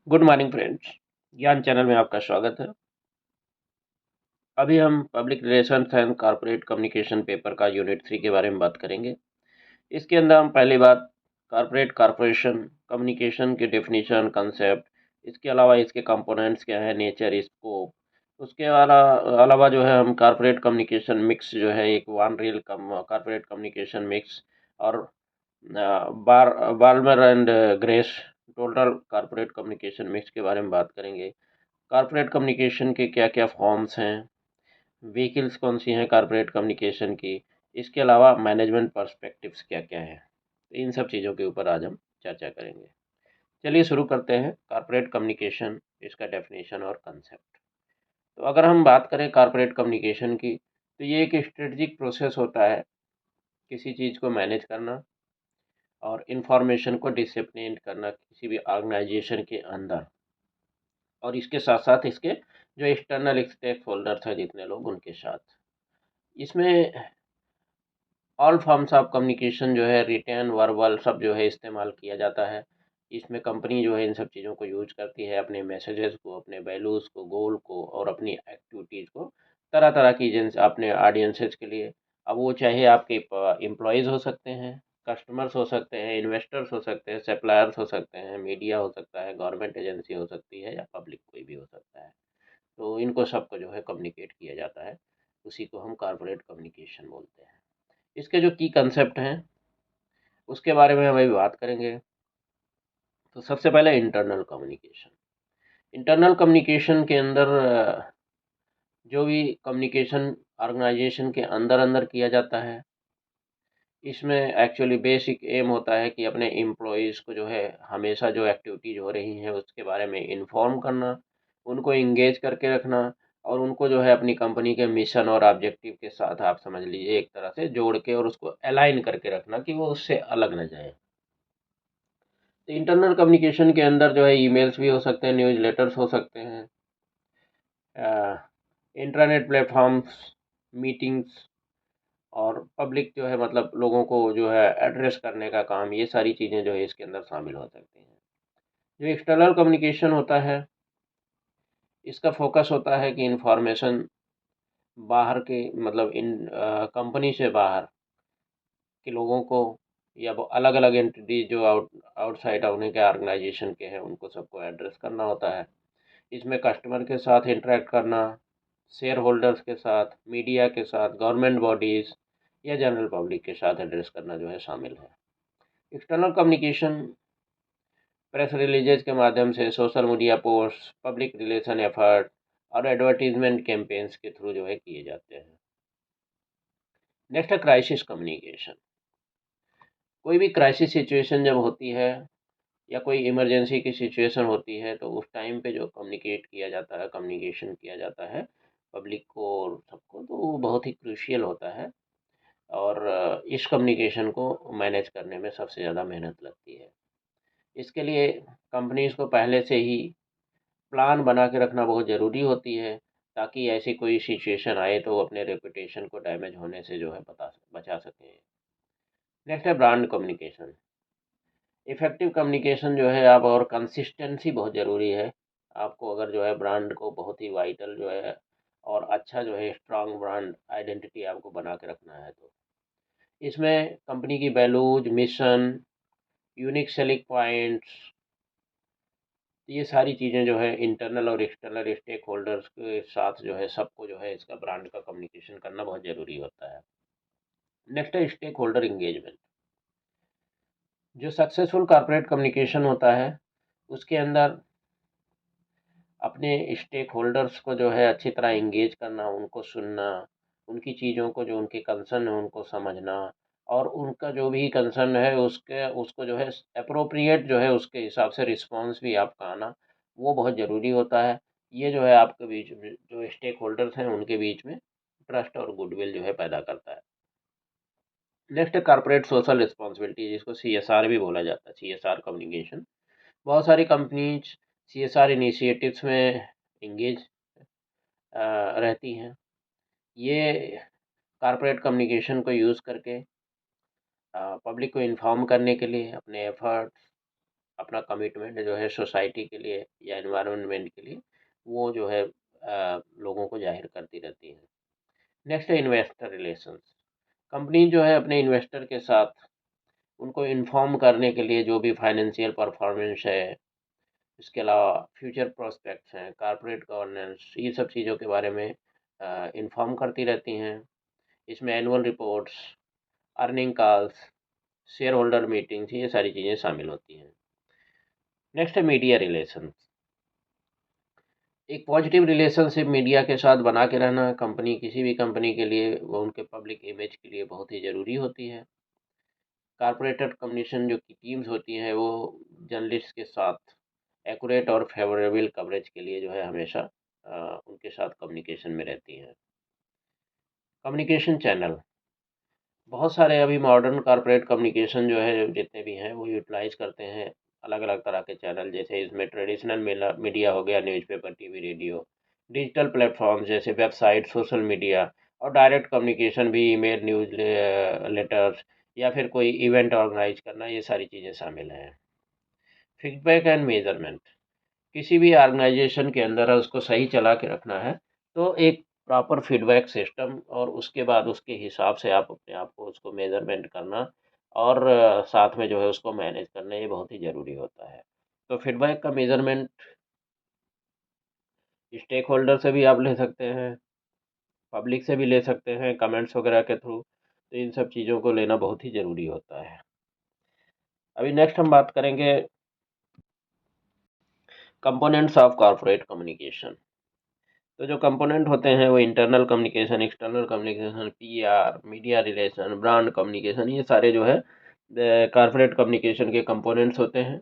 Good morning friends. ज्ञान channel में आपका स्वागत है। अभी हम public relations and corporate communication paper का यूनिट 3 के बारे में बात करेंगे। इसके अंदर हम पहली बात कॉर्पोरेशन कम्युनिकेशन की डेफिनेशन कंसेप्ट, इसके अलावा इसके कंपोनेंट्स क्या है, नेचर, स्कोप, उसके अलावा जो है हम कॉर्पोरेट कम्युनिकेशन मिक्स जो है एक Van Riel corporate communication mix और बार Balmer and grace total corporate communication mix के बारे में बात करेंगे। कॉर्पोरेट कम्युनिकेशन के क्या क्या फॉर्म्स हैं, व्हीकल्स कौन सी हैं कॉर्पोरेट कम्युनिकेशन की, इसके अलावा मैनेजमेंट पर्सपेक्टिव्स क्या क्या है। तो इन सब चीज़ों के ऊपर आज हम चर्चा करेंगे। चलिए शुरू करते हैं कॉर्पोरेट कम्युनिकेशन, इसका डेफिनेशन और कंसेप्ट। तो अगर हम बात करें कॉर्पोरेट कम्युनिकेशन की, तो ये एक स्ट्रेटजिक प्रोसेस होता है किसी चीज़ को मैनेज करना और इन्फॉर्मेशन को डिसिप्लिन करना किसी भी ऑर्गेनाइजेशन के अंदर, और इसके साथ साथ इसके जो एक्सटर्नल स्टेक होल्डर्स हैं जितने लोग उनके साथ। इसमें ऑल फॉर्म्स ऑफ कम्युनिकेशन जो है रिटर्न वर्बल सब जो है इस्तेमाल किया जाता है। इसमें कंपनी जो है इन सब चीज़ों को यूज करती है अपने मैसेजेस को, अपने वैल्यूज़ को, गोल को और अपनी एक्टिविटीज़ को तरह तरह की एजेंस अपने ऑडियंसेस के लिए। अब वो चाहे आपके एम्प्लॉयज़ हो सकते हैं, कस्टमर्स हो सकते हैं, इन्वेस्टर्स हो सकते हैं, सप्लायर्स हो सकते हैं, मीडिया हो सकता है, गवर्नमेंट एजेंसी हो सकती है या पब्लिक कोई भी हो सकता है। तो इनको सबको जो है कम्युनिकेट किया जाता है, उसी को हम कॉर्पोरेट कम्युनिकेशन बोलते हैं। इसके जो की कंसेप्ट हैं उसके बारे में हम अभी बात करेंगे। तो सबसे पहले इंटरनल कम्युनिकेशन। इंटरनल कम्युनिकेशन के अंदर जो भी कम्युनिकेशन ऑर्गेनाइजेशन के अंदर अंदर किया जाता है, इसमें एक्चुअली बेसिक एम होता है कि अपने एम्प्लॉयज़ को जो है हमेशा जो एक्टिविटीज़ हो रही हैं उसके बारे में इन्फॉर्म करना, उनको इंगेज करके रखना और उनको जो है अपनी कंपनी के मिशन और ऑब्जेक्टिव के साथ आप समझ लीजिए एक तरह से जोड़ के और उसको अलाइन करके रखना कि वो उससे अलग न जाए। तो इंटरनल कम्युनिकेशन के अंदर जो है ईमेल्स भी हो सकते हैं, न्यूज़ लेटर्स हो सकते हैं, इंटरनेट प्लेटफॉर्म्स, मीटिंग्स और पब्लिक जो है मतलब लोगों को जो है एड्रेस करने का काम, ये सारी चीज़ें जो है इसके अंदर शामिल हो सकती हैं। जो एक्सटर्नल कम्युनिकेशन होता है, इसका फोकस होता है कि इंफॉर्मेशन बाहर के मतलब इन कंपनी से बाहर के लोगों को या वो अलग अलग एंटिटी जो आउटसाइड उन्हीं के ऑर्गेनाइजेशन के हैं उनको सबको एड्रेस करना होता है। इसमें कस्टमर के साथ इंटरेक्ट करना, शेयर होल्डर्स के साथ, मीडिया के साथ, गवर्नमेंट बॉडीज़ या जनरल पब्लिक के साथ एड्रेस करना जो है शामिल है। एक्सटर्नल कम्युनिकेशन प्रेस रिलीजेज के माध्यम से, social media post, public relation effort और एडवर्टीजमेंट कैंपेन्स के थ्रू जो है किए जाते हैं। नेक्स्ट है क्राइसिस कम्युनिकेशन। कोई भी क्राइसिस सिचुएशन जब होती है या कोई इमरजेंसी की सिचुएशन होती है तो उस टाइम पे जो कम्युनिकेट किया जाता है, कम्युनिकेशन किया जाता है पब्लिक को और सबको, तो वो बहुत ही क्रूशियल होता है। और इस कम्युनिकेशन को मैनेज करने में सबसे ज़्यादा मेहनत लगती है। इसके लिए कंपनीज़ को पहले से ही प्लान बना के रखना बहुत ज़रूरी होती है, ताकि ऐसी कोई सिचुएशन आए तो वो अपने रेपुटेशन को डैमेज होने से जो है बचा सकें। नेक्स्ट है ब्रांड कम्युनिकेशन। इफ़ेक्टिव कम्युनिकेशन जो है आप और कंसिस्टेंसी बहुत ज़रूरी है। आपको अगर जो है ब्रांड को बहुत ही वाइटल जो है और अच्छा जो है स्ट्रॉन्ग ब्रांड आइडेंटिटी आपको बना के रखना है तो इसमें कंपनी की values, mission, unique selling points, ये सारी चीज़ें जो है इंटरनल और एक्सटर्नल स्टेक होल्डर्स के साथ जो है सबको जो है इसका ब्रांड का कम्युनिकेशन करना बहुत ज़रूरी होता है। नेक्स्ट है स्टेक होल्डर इंगेजमेंट। जो सक्सेसफुल कॉर्पोरेट कम्युनिकेशन होता है उसके अंदर अपने स्टेक होल्डर्स को जो है अच्छी तरह इंगेज करना, उनको सुनना, उनकी चीज़ों को जो उनके कंसर्न है उनको समझना और उनका जो भी कंसर्न है उसके उसको जो है एप्रोप्रिएट जो है उसके हिसाब से रिस्पॉन्स भी आपका आना, वो बहुत ज़रूरी होता है। ये जो है आपके बीच में जो स्टेक होल्डर्स हैं उनके बीच में ट्रस्ट और गुडविल जो है पैदा करता है। नेक्स्ट है कॉर्पोरेट सोशल रिस्पॉन्सिबिलिटी, जिसको CSR भी बोला जाता है, CSR कम्युनिकेशन। बहुत सारी कंपनीज CSR इनिशिएटिव्स में इंगेज रहती हैं। ये कॉर्पोरेट कम्युनिकेशन को यूज़ करके पब्लिक को इन्फॉर्म करने के लिए अपने एफर्ट्स अपना कमिटमेंट जो है सोसाइटी के लिए या एनवायरनमेंट के लिए, वो जो है लोगों को ज़ाहिर करती रहती हैं। नेक्स्ट है इन्वेस्टर रिलेशंस। कंपनी जो है अपने इन्वेस्टर के साथ उनको इन्फॉर्म करने के लिए जो भी फाइनेंशियल परफॉर्मेंस है, इसके अलावा फ्यूचर प्रोस्पेक्ट्स हैं, कॉर्पोरेट गवर्नेंस, ये सब चीज़ों के बारे में इन्फॉर्म करती रहती हैं। इसमें annual reports, earning calls, share holder meetings, ये सारी चीज़ें शामिल होती हैं। नेक्स्ट है मीडिया रिलेशंस। एक पॉजिटिव रिलेशनशिप मीडिया के साथ बना के रहना कंपनी, किसी भी कंपनी के लिए, वो उनके पब्लिक इमेज के लिए बहुत ही ज़रूरी होती है। कॉर्पोरेटेड कम्युनिकेशन जो की टीम्स होती हैं, वो जर्नलिस्ट के साथ एक्यूरेट और फेवरेबल कवरेज के लिए जो है हमेशा उनके साथ कम्युनिकेशन में रहती हैं। कम्युनिकेशन चैनल, बहुत सारे अभी मॉडर्न कॉर्पोरेट कम्युनिकेशन जो है जितने भी हैं वो यूटिलाइज करते हैं अलग अलग तरह के चैनल। जैसे इसमें ट्रेडिशनल मीडिया हो गया, newspaper, TV, radio, digital platform जैसे वेबसाइट, सोशल मीडिया, और डायरेक्ट कम्युनिकेशन भी, ईमेल, न्यूज़ लेटर्स, या फिर कोई इवेंट ऑर्गेनाइज करना, ये सारी चीज़ें शामिल हैं। फीडबैक एंड मेजरमेंट, किसी भी ऑर्गेनाइजेशन के अंदर है उसको सही चला के रखना है, तो एक प्रॉपर फीडबैक सिस्टम, और उसके बाद उसके हिसाब से आप अपने आप को उसको मेजरमेंट करना, और साथ में जो है उसको मैनेज करना, ये बहुत ही ज़रूरी होता है। तो फीडबैक का मेजरमेंट स्टेक होल्डर से भी आप ले सकते हैं, पब्लिक से भी ले सकते हैं, कमेंट्स वगैरह के थ्रू। तो इन सब चीज़ों को लेना बहुत ही ज़रूरी होता है। अभी नेक्स्ट हम बात करेंगे कंपोनेंट्स ऑफ कॉर्पोरेट कम्युनिकेशन। तो जो कंपोनेंट होते हैं वो internal communication, external communication, PR, media relation, brand communication, ये सारे जो है कॉर्पोरेट कम्युनिकेशन के कंपोनेंट्स होते हैं।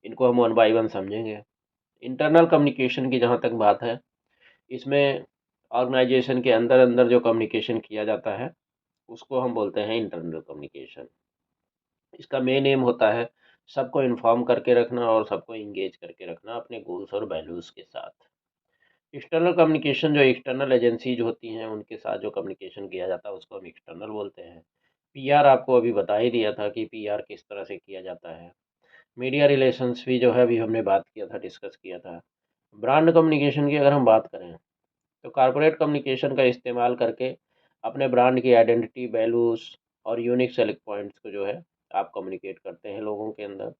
इनको हम वन बाय वन समझेंगे। इंटरनल कम्युनिकेशन की जहाँ तक बात है, इसमें ऑर्गेनाइजेशन के अंदर अंदर जो कम्युनिकेशन किया जाता है उसको हम बोलते हैं इंटरनल कम्युनिकेशन। इसका मेन एम होता है सबको इन्फॉर्म करके रखना और सबको इंगेज करके रखना अपने गोल्स और वैल्यूज़ के साथ। एक्सटर्नल कम्युनिकेशन, जो एक्सटर्नल एजेंसीज होती हैं उनके साथ जो कम्युनिकेशन किया जाता है उसको हम एक्सटर्नल बोलते हैं। पीआर आपको अभी बता ही दिया था कि पीआर किस तरह से किया जाता है। मीडिया रिलेशंस भी जो है अभी हमने बात किया था, डिस्कस किया था। ब्रांड कम्युनिकेशन की अगर हम बात करें, तो कॉर्पोरेट कम्युनिकेशन का इस्तेमाल करके अपने ब्रांड की आइडेंटिटी, वैल्यूज़ और यूनिक सेलेक्ट पॉइंट्स को जो है आप कम्युनिकेट करते हैं लोगों के अंदर,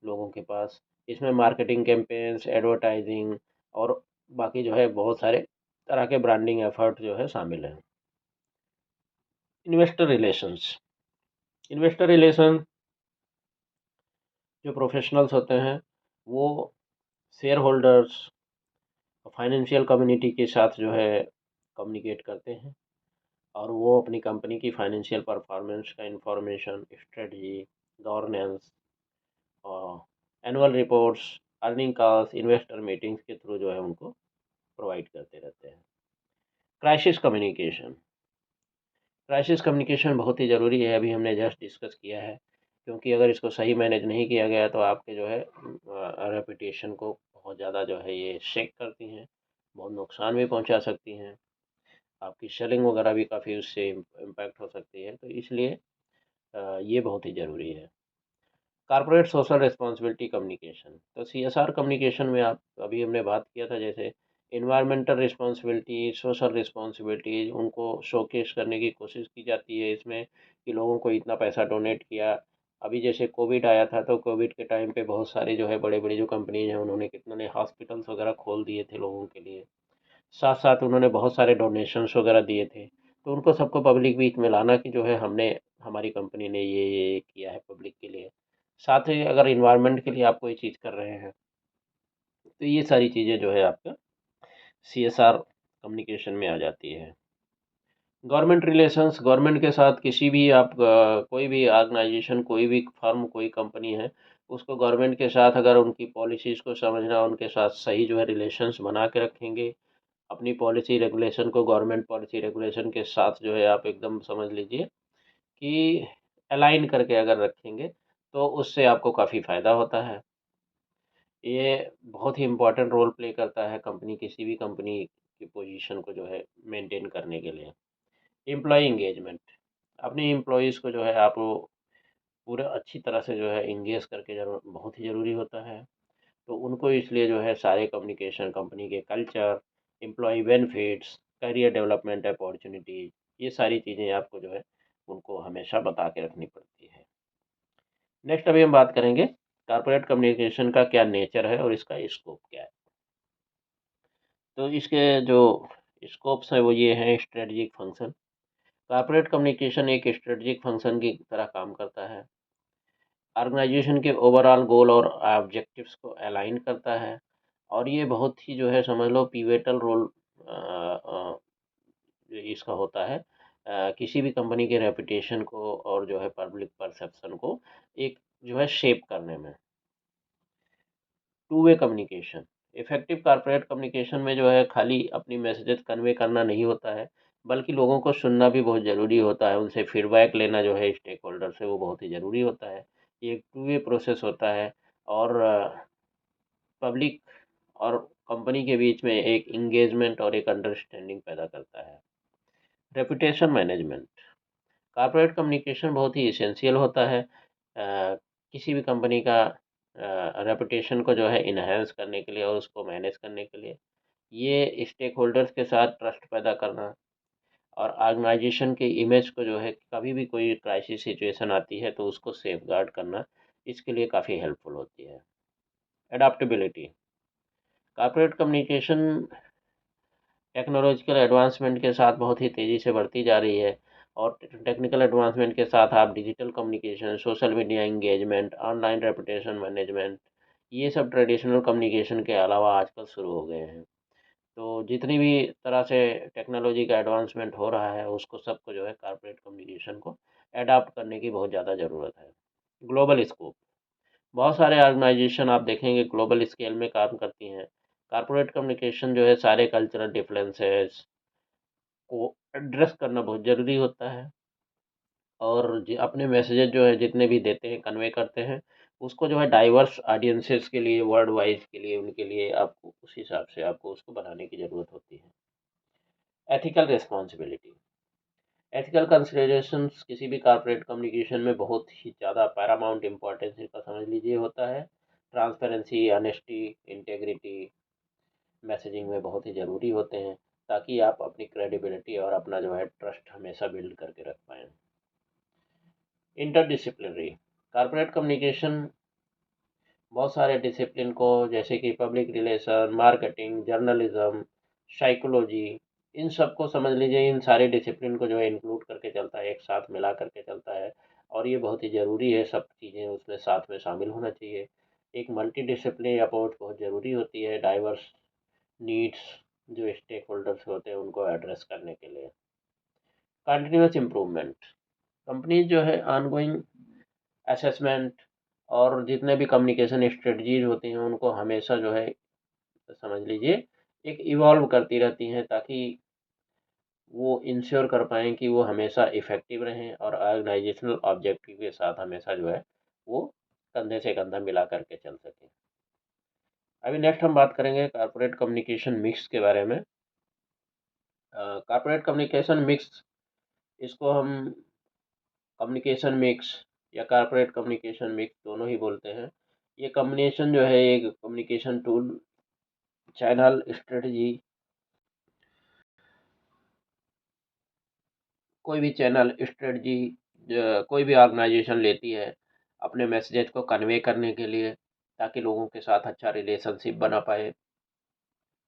लोगों के पास। इसमें मार्केटिंग कैंपेन्स, एडवर्टाइजिंग और बाकी जो है बहुत सारे तरह के ब्रांडिंग एफर्ट जो है शामिल हैं। इन्वेस्टर रिलेशंस, इन्वेस्टर रिलेशन जो प्रोफेशनल्स होते हैं वो शेयर होल्डर्स, फाइनेंशियल कम्युनिटी के साथ जो है कम्युनिकेट करते हैं, और वो अपनी कंपनी की फाइनेंशियल परफॉर्मेंस का इंफॉर्मेशन, स्ट्रेटजी, गवर्नेंस और annual reports, earning calls, investor meetings के थ्रू जो है उनको प्रोवाइड करते रहते हैं। क्राइसिस कम्युनिकेशन, क्राइसिस कम्युनिकेशन बहुत ही ज़रूरी है, अभी हमने जस्ट डिस्कस किया है, क्योंकि अगर इसको सही मैनेज नहीं किया गया तो आपके जो है रेपुटेशन को बहुत ज़्यादा जो है ये शेक करती हैं, बहुत नुकसान भी पहुंचा सकती हैं, आपकी सेलिंग वगैरह भी काफ़ी उससे इम्पैक्ट हो सकती है। तो इसलिए ये बहुत ही ज़रूरी है। कॉर्पोरेट सोशल रिस्पॉन्सिबिलिटी कम्युनिकेशन, तो सीएसआर कम्युनिकेशन में आप अभी हमने बात किया था, जैसे इन्वायरमेंटल रिस्पॉन्सिबिलिटी, सोशल रिस्पॉन्सिबिलिटी, उनको शोकेस करने की कोशिश की जाती है इसमें कि लोगों को इतना पैसा डोनेट किया। अभी जैसे कोविड आया था तो कोविड के टाइम पे बहुत सारे जो है बड़े बड़े जो कंपनीज हैं उन्होंने कितने हॉस्पिटल्स वगैरह खोल दिए थे लोगों के लिए, साथ साथ उन्होंने बहुत सारे डोनेशंस वगैरह दिए थे। तो उनको सबको पब्लिक बीच में लाना कि जो है हमने, हमारी कंपनी ने ये किया है पब्लिक के लिए। साथ ही अगर इन्वायरमेंट के लिए आप कोई चीज़ कर रहे हैं तो ये सारी चीज़ें जो है आपका सीएसआर कम्युनिकेशन में आ जाती है। गवर्नमेंट रिलेशंस, गवर्नमेंट के साथ किसी भी आप कोई भी ऑर्गेनाइजेशन, कोई भी फर्म, कोई कंपनी है, उसको गवर्नमेंट के साथ अगर उनकी पॉलिसीज़ को समझना, उनके साथ सही जो है रिलेशंस बना के रखेंगे, अपनी पॉलिसी रेगुलेशन को गवर्नमेंट पॉलिसी रेगुलेशन के साथ जो है आप एकदम समझ लीजिए कि अलाइन करके अगर रखेंगे तो उससे आपको काफ़ी फ़ायदा होता है। ये बहुत ही इम्पोर्टेंट रोल प्ले करता है कंपनी, किसी भी कंपनी की पोजीशन को जो है मेंटेन करने के लिए। एम्प्लॉय इंगेजमेंट, अपने एम्प्लॉयज़ को जो है आप पूरा अच्छी तरह से जो है एंगेज करके बहुत ही ज़रूरी होता है। तो उनको इसलिए जो है सारे कम्युनिकेशन, कंपनी के culture, employee benefits, career development opportunities, ये सारी चीज़ें आपको जो है उनको हमेशा बता के रखनी पड़ती है। नेक्स्ट अभी हम बात करेंगे कारपोरेट कम्युनिकेशन का क्या नेचर है और इसका स्कोप क्या है। तो इसके जो स्कोप्स हैं वो ये हैं: स्ट्रेटजिक फंक्शन। कारपोरेट कम्युनिकेशन एक स्ट्रेटजिक फंक्शन की तरह काम करता है। ऑर्गेनाइजेशन के ओवरऑल गोल और ऑब्जेक्टिव्स को अलाइन करता है, और ये बहुत ही जो है समझ लो पिवेटल रोल इसका होता है किसी भी कंपनी के रेपुटेशन को और जो है पब्लिक परसेप्शन को एक जो है शेप करने में। Two way communication. Effective corporate communication में जो है खाली अपनी मैसेजेस कन्वे करना नहीं होता है, बल्कि लोगों को सुनना भी बहुत ज़रूरी होता है, उनसे फीडबैक लेना जो है स्टेक होल्डर से वो बहुत ही ज़रूरी होता है। ये एक टू वे प्रोसेस होता है, और पब्लिक और कंपनी के बीच में एक इंगेजमेंट और एक अंडरस्टैंडिंग पैदा करता है। Reputation management. कॉर्पोरेट कम्युनिकेशन बहुत ही इसेंशियल होता है किसी भी कंपनी का रेपुटेशन को जो है इन्हेंस करने के लिए और उसको मैनेज करने के लिए। ये स्टेक होल्डर्स के साथ ट्रस्ट पैदा करना और ऑर्गेनाइजेशन के इमेज को जो है कभी भी कोई क्राइसिस सिचुएशन आती है तो उसको सेफगार्ड करना, इसके लिए काफ़ी हेल्पफुल होती है। Adaptability. Corporate communication technological advancement के साथ बहुत ही तेज़ी से बढ़ती जा रही है, और टेक्निकल एडवांसमेंट के साथ आप digital communication, social media engagement, online reputation management, ये सब ट्रेडिशनल कम्युनिकेशन के अलावा आजकल शुरू हो गए हैं। तो जितनी भी तरह से टेक्नोलॉजी का एडवांसमेंट हो रहा है उसको सबको जो है कॉर्पोरेट कम्युनिकेशन को अडाप्ट करने की बहुत ज़्यादा ज़रूरत है। Global scope. बहुत सारे ऑर्गेनाइजेशन आप देखेंगे ग्लोबल स्केल में काम करती हैं। कॉर्पोरेट कम्युनिकेशन जो है सारे कल्चरल डिफरेंसेस को एड्रेस करना बहुत ज़रूरी होता है, और अपने मैसेजेस जो है जितने भी देते हैं, कन्वे करते हैं, उसको जो है डाइवर्स ऑडियंसेस के लिए, वर्ल्ड वाइज के लिए, उनके लिए आपको उस हिसाब से आपको उसको बनाने की ज़रूरत होती है। Ethical responsibility. एथिकल कंसिडरेशंस किसी भी कॉर्पोरेट कम्युनिकेशन में बहुत ही ज़्यादा पैरामाउंट इम्पोर्टेंस का समझ लीजिए होता है। ट्रांसपेरेंसी, ऑनेस्टी, इंटेग्रिटी मैसेजिंग में बहुत ही ज़रूरी होते हैं, ताकि आप अपनी क्रेडिबिलिटी और अपना जो है ट्रस्ट हमेशा बिल्ड करके रख पाएँ। इंटरडिसिप्लिनरी। कॉर्पोरेट कम्युनिकेशन बहुत सारे डिसिप्लिन को, जैसे कि public relation, marketing, journalism, psychology, इन सब को समझ लीजिए, इन सारे डिसिप्लिन को जो है इंक्लूड करके चलता है, एक साथ मिला करके चलता है, और ये बहुत ही ज़रूरी है, सब चीज़ें उसमें साथ में शामिल होना चाहिए। एक मल्टी डिसिप्लिनरी अप्रोच बहुत ज़रूरी होती है डाइवर्स नीड्स जो स्टेक होल्डर्स होते हैं उनको एड्रेस करने के लिए। Continuous improvement. कंपनी जो है ऑनगोइंग असेसमेंट और जितने भी कम्युनिकेशन स्ट्रेटजीज होती हैं उनको हमेशा जो है समझ लीजिए एक इवॉल्व करती रहती हैं, ताकि वो इंश्योर कर पाएँ कि वो हमेशा इफ़ेक्टिव रहें और ऑर्गेनाइजेशनल ऑब्जेक्टिव के साथ हमेशा जो है वो कंधे से कंधा मिला करके चल सकें। अभी नेक्स्ट हम बात करेंगे कॉर्पोरेट कम्युनिकेशन मिक्स के बारे में। कॉर्पोरेट कम्युनिकेशन मिक्स, इसको हम कम्युनिकेशन मिक्स या कॉर्पोरेट कम्युनिकेशन मिक्स दोनों ही बोलते हैं। ये कॉम्बिनेशन जो है एक कम्युनिकेशन टूल, चैनल स्ट्रेटजी, कोई भी चैनल स्ट्रेटजी कोई भी ऑर्गेनाइजेशन लेती है अपने मैसेजेस को कन्वे करने के लिए, ताकि लोगों के साथ अच्छा रिलेशनशिप बना पाए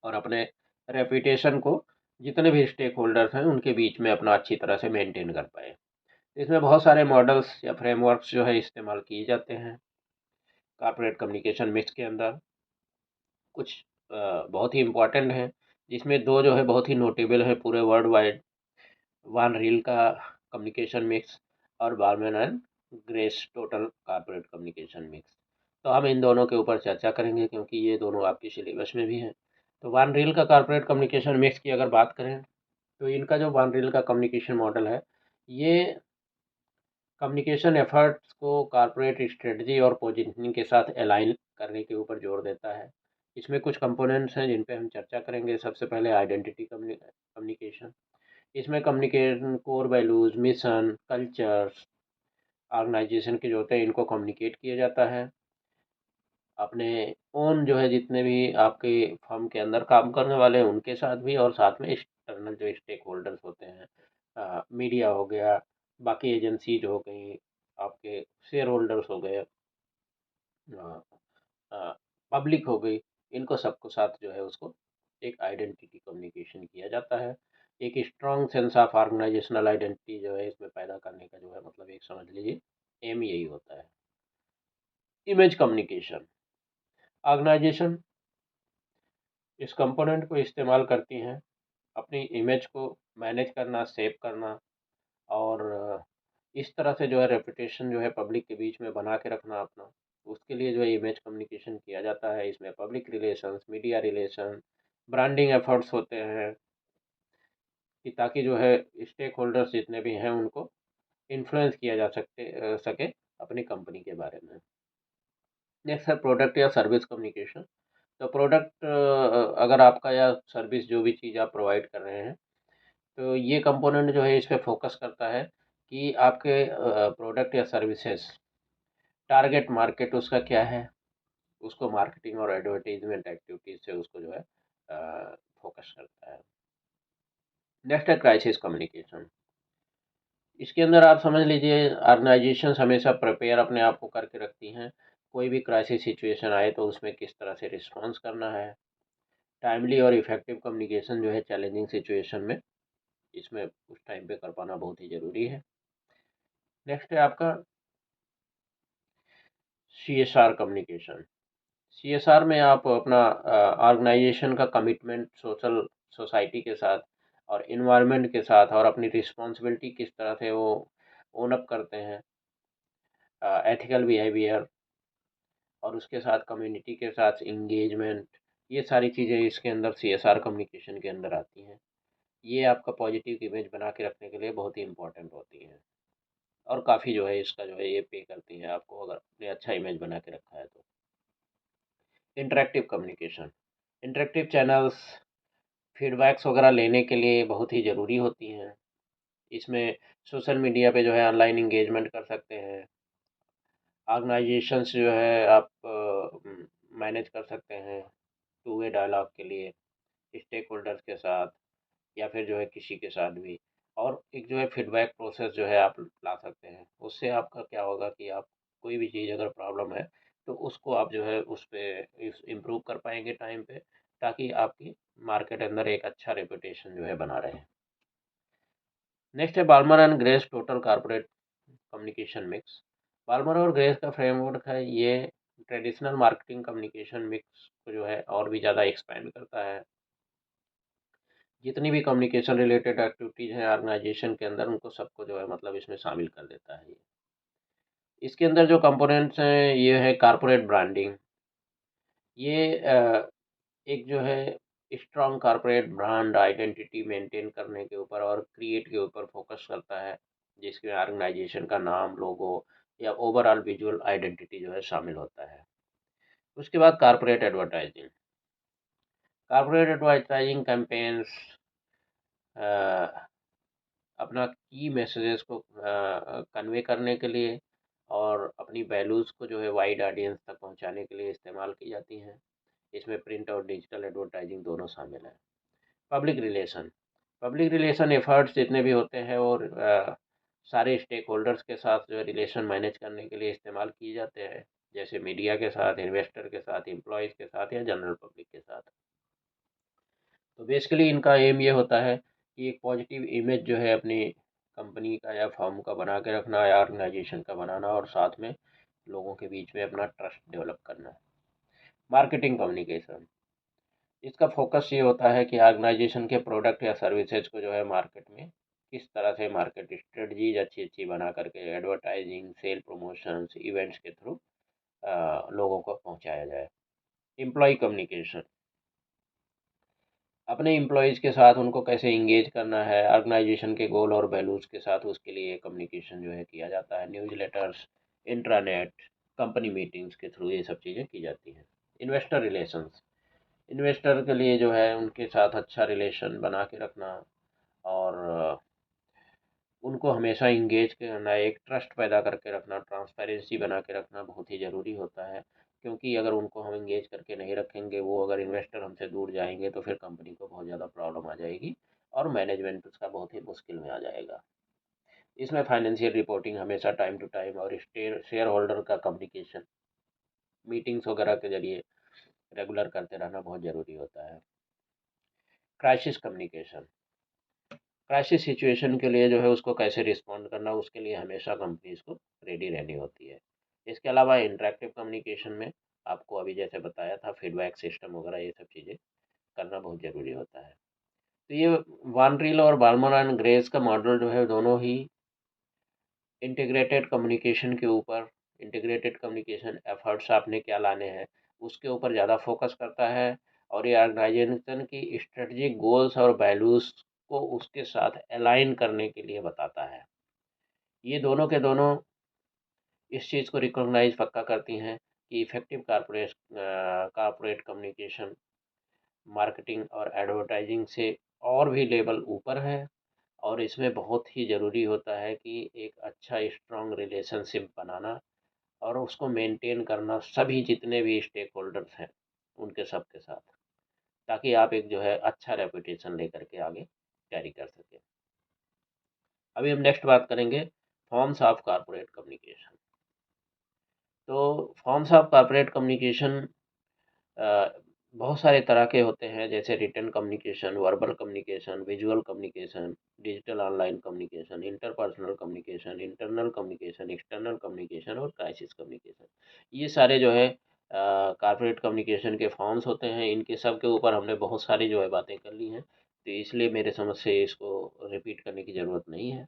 और अपने रेपुटेशन को जितने भी स्टेक होल्डर्स हैं उनके बीच में अपना अच्छी तरह से मेंटेन कर पाए। इसमें बहुत सारे मॉडल्स या फ्रेमवर्क्स जो है इस्तेमाल किए जाते हैं कॉर्पोरेट कम्युनिकेशन मिक्स के अंदर। कुछ बहुत ही इम्पोर्टेंट हैं, जिसमें दो जो है बहुत ही नोटेबल है पूरे वर्ल्ड वाइड: वान रील का कम्युनिकेशन मिक्स और barman and grace total corporate communication mix. तो हम इन दोनों के ऊपर चर्चा करेंगे क्योंकि ये दोनों आपके सिलेबस में भी हैं। तो वान रील का कॉर्पोरेट कम्युनिकेशन मिक्स की अगर बात करें तो इनका जो वान रील का कम्युनिकेशन मॉडल है, ये कम्युनिकेशन एफर्ट्स को कॉर्पोरेट स्ट्रेटजी और पोजीशनिंग के साथ अलाइन करने के ऊपर जोर देता है। इसमें कुछ कंपोनेंट्स हैं जिन पे हम चर्चा करेंगे। सबसे पहले आइडेंटिटी कम्युनिकेशन। इसमें communication core values, mission, cultures organisation के जो होते हैं इनको कम्युनिकेट किया जाता है। अपने ओन जो है जितने भी आपके फर्म के अंदर काम करने वाले हैं उनके साथ भी, और साथ में एक्सटर्नल जो स्टेक होल्डर्स होते हैं, मीडिया हो गया, बाकी एजेंसीज हो गई, आपके शेयर होल्डर्स हो गए, पब्लिक हो गई, इनको सबको साथ जो है उसको एक आइडेंटिटी कम्युनिकेशन किया जाता है। एक strong sense of organisational identity जो है इसमें पैदा करने का जो है मतलब एक समझ लीजिए एम यही होता है। इमेज कम्युनिकेशन, ऑर्गेनाइजेशन इस कंपोनेंट को इस्तेमाल करती हैं अपनी इमेज को मैनेज करना, सेव करना, और इस तरह से जो है रेपुटेशन जो है पब्लिक के बीच में बना के रखना अपना, उसके लिए जो है इमेज कम्युनिकेशन किया जाता है। इसमें public relations, media relation, branding efforts होते हैं कि ताकि जो है स्टेक होल्डर्स जितने भी हैं उनको इन्फ्लुएंस किया जा सके अपनी कंपनी के बारे में। नेक्स्ट है प्रोडक्ट या सर्विस कम्युनिकेशन। तो प्रोडक्ट अगर आपका या सर्विस जो भी चीज़ आप प्रोवाइड कर रहे हैं, तो ये कंपोनेंट जो है इस पे फोकस करता है कि आपके प्रोडक्ट या सर्विसेज टारगेट मार्केट उसका क्या है, उसको मार्केटिंग और एडवर्टाइजमेंट एक्टिविटीज से उसको जो है फोकस करता है। नेक्स्ट है क्राइसिस कम्युनिकेशन। इसके अंदर आप समझ लीजिए ऑर्गेनाइजेशन हमेशा प्रिपेयर अपने आप को करके रखती हैं, कोई भी क्राइसिस सिचुएशन आए तो उसमें किस तरह से रिस्पॉन्स करना है। टाइमली और इफेक्टिव कम्युनिकेशन जो है चैलेंजिंग सिचुएशन में, इसमें उस टाइम पे कर पाना बहुत ही ज़रूरी है। नेक्स्ट है आपका CSR कम्युनिकेशन। CSR में आप अपना ऑर्गेनाइजेशन का कमिटमेंट सोशल सोसाइटी के साथ और इन्वायरमेंट के साथ और अपनी रिस्पॉन्सिबिलिटी किस तरह से वो ओन अप करते हैं, एथिकल बिहेवियर, और उसके साथ कम्युनिटी के साथ इंगेजमेंट, ये सारी चीज़ें इसके अंदर CSR कम्युनिकेशन के अंदर आती हैं। ये आपका पॉजिटिव इमेज बना के रखने के लिए बहुत ही इंपॉर्टेंट होती हैं, और काफ़ी जो है इसका जो है ये पे करती हैं आपको अगर आपने अच्छा इमेज बना के रखा है तो। Interactive communication, interactive channels feedbacks वगैरह लेने के लिए बहुत ही ज़रूरी होती हैं। इसमें सोशल मीडिया पे जो है ऑनलाइन इंगेजमेंट कर सकते हैं, ऑर्गेनाइजेशंस जो है आप मैनेज कर सकते हैं टू वे डायलॉग के लिए स्टेक होल्डर्स के साथ या फिर जो है किसी के साथ भी, और एक जो है फीडबैक प्रोसेस जो है आप ला सकते हैं। उससे आपका क्या होगा कि आप कोई भी चीज़ अगर प्रॉब्लम है तो उसको आप जो है उस पे इम्प्रूव कर पाएंगे टाइम पे, ताकि आपकी मार्केट अंदर एक अच्छा रेपुटेशन जो है बना रहे। नेक्स्ट है Balmer and grace total corporate communication mix. Balmer और ग्रेस का फ्रेमवर्क है, ये ट्रेडिशनल मार्केटिंग कम्युनिकेशन मिक्स को जो है और भी ज़्यादा एक्सपेंड करता है। जितनी भी कम्युनिकेशन रिलेटेड एक्टिविटीज़ हैं ऑर्गेनाइजेशन के अंदर उनको सबको जो है मतलब इसमें शामिल कर देता है ये। इसके अंदर जो कंपोनेंट्स हैं ये है कारपोरेट ब्रांडिंग। ये एक जो है strong corporate brand identity maintain करने के ऊपर और क्रिएट के ऊपर फोकस करता है, जिसमें ऑर्गेनाइजेशन का नाम, लोगो या ओवरऑल विजुअल आइडेंटिटी जो है शामिल होता है। उसके बाद corporate advertising. Corporate advertising campaigns अपना की मैसेजेस को कन्वे करने के लिए और अपनी वैल्यूज़ को जो है वाइड ऑडियंस तक पहुंचाने के लिए इस्तेमाल की जाती हैं। इसमें प्रिंट और डिजिटल एडवर्टाइजिंग दोनों शामिल है। पब्लिक रिलेशन एफर्ट्स जितने भी होते हैं और सारे स्टेक होल्डर्स के साथ जो है रिलेशन मैनेज करने के लिए इस्तेमाल किए जाते हैं, जैसे मीडिया के साथ, इन्वेस्टर के साथ, एम्प्लॉयज़ के साथ या जनरल पब्लिक के साथ। तो बेसिकली इनका एम ये होता है कि एक पॉजिटिव इमेज जो है अपनी कंपनी का या फर्म का बना के रखना या ऑर्गेनाइजेशन का बनाना, और साथ में लोगों के बीच में अपना ट्रस्ट डेवलप करना। मार्केटिंग कम्युनिकेशन, इसका फोकस ये होता है कि ऑर्गेनाइजेशन के प्रोडक्ट या सर्विसेज को जो है मार्केट में किस तरह से मार्केट स्ट्रेटजीज अच्छी अच्छी बना करके एडवर्टाइजिंग, सेल प्रमोशंस, इवेंट्स के थ्रू लोगों को पहुंचाया जाए। एम्प्लॉय कम्युनिकेशन, अपने एम्प्लॉयज़ के साथ उनको कैसे इंगेज करना है, ऑर्गेनाइजेशन के गोल और वैल्यूज़ के साथ उसके लिए कम्युनिकेशन जो है किया जाता है। News letters, intranet, company meetings के थ्रू ये सब चीज़ें की जाती हैं। इन्वेस्टर रिलेशंस, इन्वेस्टर के लिए जो है उनके साथ अच्छा रिलेशन बना के रखना और उनको हमेशा इंगेज करना, एक ट्रस्ट पैदा करके रखना, ट्रांसपेरेंसी बना के रखना बहुत ही ज़रूरी होता है। क्योंकि अगर उनको हम इंगेज करके नहीं रखेंगे, वो अगर इन्वेस्टर हमसे दूर जाएंगे तो फिर कंपनी को बहुत ज़्यादा प्रॉब्लम आ जाएगी और मैनेजमेंट उसका बहुत ही मुश्किल में आ जाएगा। इसमें फाइनेंशियल रिपोर्टिंग हमेशा टाइम टू टाइम और शेयर होल्डर का कम्युनिकेशन मीटिंग्स वगैरह के जरिए रेगुलर करते रहना बहुत ज़रूरी होता है। क्राइसिस कम्युनिकेशन, क्राइसिस सिचुएशन के लिए जो है उसको कैसे रिस्पॉन्ड करना, उसके लिए हमेशा कंपनीज को रेडी रहनी होती है। इसके अलावा इंटरेक्टिव कम्युनिकेशन में आपको अभी जैसे बताया था, फीडबैक सिस्टम वगैरह ये सब चीज़ें करना बहुत ज़रूरी होता है। तो ये वान रील और बाल्मर एंड ग्रेस का मॉडल जो है दोनों ही इंटीग्रेटेड कम्युनिकेशन के ऊपर, इंटीग्रेटेड कम्युनिकेशन एफर्ट्स आपने क्या लाने हैं उसके ऊपर ज़्यादा फोकस करता है। और ये ऑर्गेनाइजेशन की स्ट्रेटजिक गोल्स और वैल्यूज़ को उसके साथ अलाइन करने के लिए बताता है। ये दोनों के दोनों इस चीज़ को रिकॉग्नाइज पक्का करती हैं कि इफ़ेक्टिव कारपोरेट कम्युनिकेशन मार्केटिंग और एडवर्टाइजिंग से और भी लेवल ऊपर है। और इसमें बहुत ही ज़रूरी होता है कि एक अच्छा स्ट्रॉन्ग रिलेशनशिप बनाना और उसको मेंटेन करना सभी जितने भी स्टेक होल्डर्स हैं उनके सब के साथ, ताकि आप एक जो है अच्छा रेपुटेशन लेकर के आगे कैरी कर सकें। अभी हम नेक्स्ट बात करेंगे फॉर्म्स ऑफ कारपोरेट कम्युनिकेशन। तो फॉर्म्स ऑफ कारपोरेट कम्युनिकेशन बहुत सारे तरह के होते हैं, जैसे written communication, verbal communication, visual communication, digital online communication, interpersonal communication, internal communication, external communication और क्राइसिस कम्युनिकेशन। ये सारे जो है कारपोरेट कम्युनिकेशन के फॉर्म्स होते हैं। इनके सब के ऊपर हमने बहुत सारी जो है बातें कर ली हैं, तो इसलिए मेरे समझ से इसको रिपीट करने की ज़रूरत नहीं है।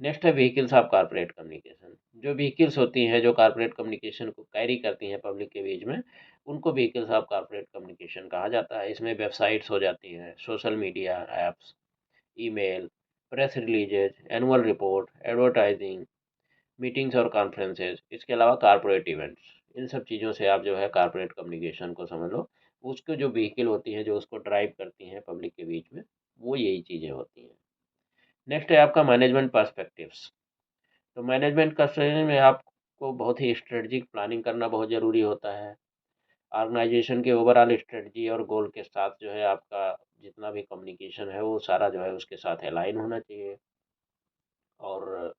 नेक्स्ट है व्हीकल्स ऑफ कारपोरेट कम्युनिकेशन। जो व्हीकल्स होती हैं जो कारपोरेट कम्युनिकेशन को कैरी करती हैं पब्लिक के बीच में, उनको व्हीकल्स ऑफ कारपोरेट कम्युनिकेशन कहा जाता है। इसमें वेबसाइट्स हो जाती हैं, social media apps, email, press releases, annual report, advertising, meetings और कॉन्फ्रेंसेज, इसके अलावा कारपोरेट इवेंट्स। इन सब चीज़ों से आप जो है कारपोरेट कम्युनिकेशन को समझ लो। उसको जो व्हीकल होती हैं जो उसको ड्राइव करती हैं पब्लिक के बीच में, वो यही चीज़ें होती हैं। नेक्स्ट है आपका मैनेजमेंट पर्सपेक्टिव्स। तो मैनेजमेंट का श्रेणी में आपको बहुत ही स्ट्रेटजिक प्लानिंग करना बहुत ज़रूरी होता है। ऑर्गेनाइजेशन के ओवरऑल स्ट्रेटजी और गोल के साथ जो है आपका जितना भी कम्युनिकेशन है वो सारा जो है उसके साथ अलाइन होना चाहिए। और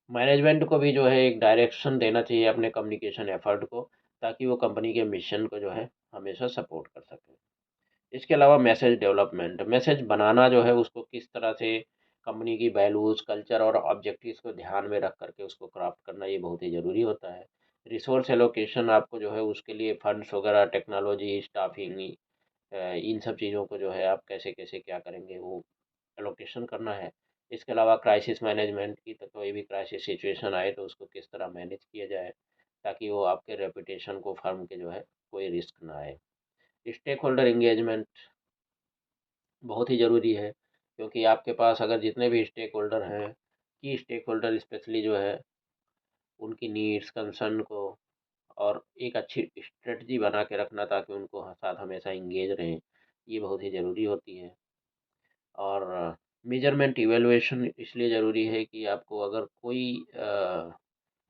मैनेजमेंट को भी जो है एक डायरेक्शन देना चाहिए अपने कम्युनिकेशन एफर्ट को, ताकि वो कंपनी के मिशन को जो है हमेशा सपोर्ट कर सके। इसके अलावा मैसेज डेवलपमेंट, मैसेज बनाना जो है उसको किस तरह से कंपनी की वैल्यूज़, कल्चर और ऑब्जेक्टिव्स को ध्यान में रख करके उसको क्राफ्ट करना ये बहुत ही ज़रूरी होता है। रिसोर्स एलोकेशन आपको जो है उसके लिए फंड्स वगैरह, टेक्नोलॉजी, स्टाफिंग, इन सब चीज़ों को जो है आप कैसे कैसे क्या करेंगे वो एलोकेशन करना है। इसके अलावा क्राइसिस मैनेजमेंट की, तो कोई भी क्राइसिस सिचुएशन आए तो उसको किस तरह मैनेज किया जाए ताकि वो आपके रेपुटेशन को, फर्म के जो है कोई रिस्क ना आए। स्टेक होल्डर इंगेजमेंट बहुत ही ज़रूरी है, क्योंकि आपके पास अगर जितने भी स्टेक होल्डर हैं, की स्टेक होल्डर स्पेशली जो है उनकी नीड्स, कंसर्न को और एक अच्छी स्ट्रेटजी बना के रखना ताकि उनको साथ हमेशा इंगेज रहें, ये बहुत ही ज़रूरी होती है। और मेजरमेंट इवैल्यूएशन इसलिए ज़रूरी है कि आपको अगर कोई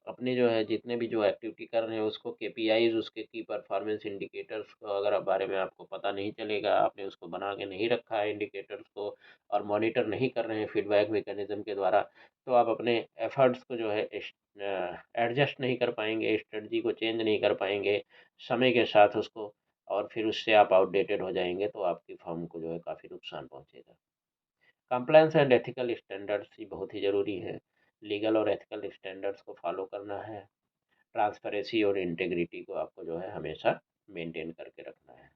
अपने जो है जितने भी जो एक्टिविटी कर रहे हैं उसको केपीआईज, उसके की परफॉर्मेंस इंडिकेटर्स को अगर आप बारे में आपको पता नहीं चलेगा, आपने उसको बना के नहीं रखा है इंडिकेटर्स को और मॉनिटर नहीं कर रहे हैं फीडबैक मैकेनिज्म के द्वारा, तो आप अपने एफर्ट्स को जो है एडजस्ट नहीं कर पाएंगे, स्ट्रेटजी को चेंज नहीं कर पाएंगे समय के साथ उसको, और फिर उससे आप आउटडेटेड हो जाएंगे तो आपकी फर्म को जो है काफ़ी नुकसान पहुंचेगा। कंप्लायंस एंड एथिकल स्टैंडर्ड्स ही बहुत ही ज़रूरी है। लीगल और एथिकल स्टैंडर्ड्स को फॉलो करना है। ट्रांसपेरेंसी और इंटेग्रिटी को आपको जो है हमेशा मेंटेन करके रखना है।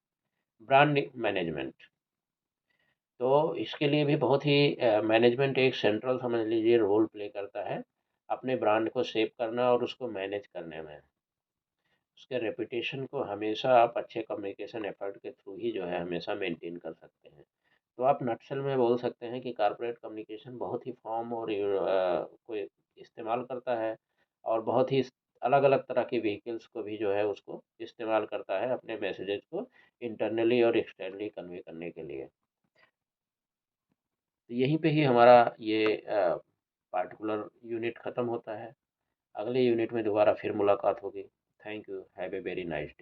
ब्रांड मैनेजमेंट, तो इसके लिए भी बहुत ही मैनेजमेंट एक सेंट्रल समझ लीजिए रोल प्ले करता है अपने ब्रांड को शेप करना और उसको मैनेज करने में। उसके रेपुटेशन को हमेशा आप अच्छे कम्युनिकेशन एफर्ट के थ्रू ही जो है हमेशा मेंटेन कर सकते हैं। तो आप नटशल में बोल सकते हैं कि कारपोरेट कम्युनिकेशन बहुत ही फॉर्म और को इस्तेमाल करता है और बहुत ही अलग अलग तरह के व्हीकल्स को भी जो है उसको इस्तेमाल करता है अपने मैसेजेस को इंटरनली और एक्सटर्नली कन्वे करने के लिए। तो यहीं पे ही हमारा ये पार्टिकुलर यूनिट ख़त्म होता है। अगले यूनिट में दोबारा फिर मुलाकात होगी। Thank you. Have a very nice day.